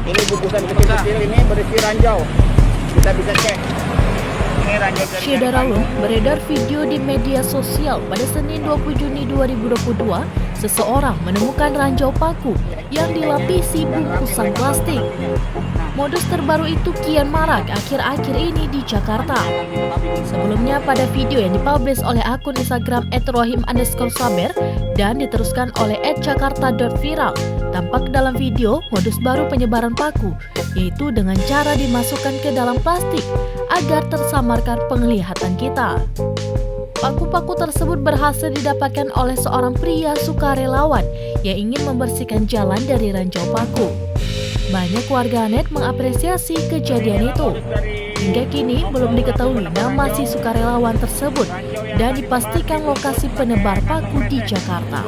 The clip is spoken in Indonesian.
Ini bungkusan kecil-kecil ini berisi ranjau. Kita bisa cek. Ini ranjau dari Saudara lalu beredar video di media sosial pada Senin 20 Juni 2022, seseorang menemukan ranjau paku yang dilapisi bungkusan plastik. Modus terbaru itu kian marak akhir-akhir ini di Jakarta. Sebelumnya pada video yang dipublish oleh akun Instagram @rohim_saber dan diteruskan oleh @jakarta.viral, tampak dalam video modus baru penyebaran paku, yaitu dengan cara dimasukkan ke dalam plastik agar tersamarkan penglihatan kita. Paku-paku tersebut berhasil didapatkan oleh seorang pria sukarelawan yang ingin membersihkan jalan dari ranjau paku. Banyak warganet mengapresiasi kejadian itu. Hingga kini belum diketahui nama si sukarelawan tersebut dan dipastikan lokasi penebar paku di Jakarta.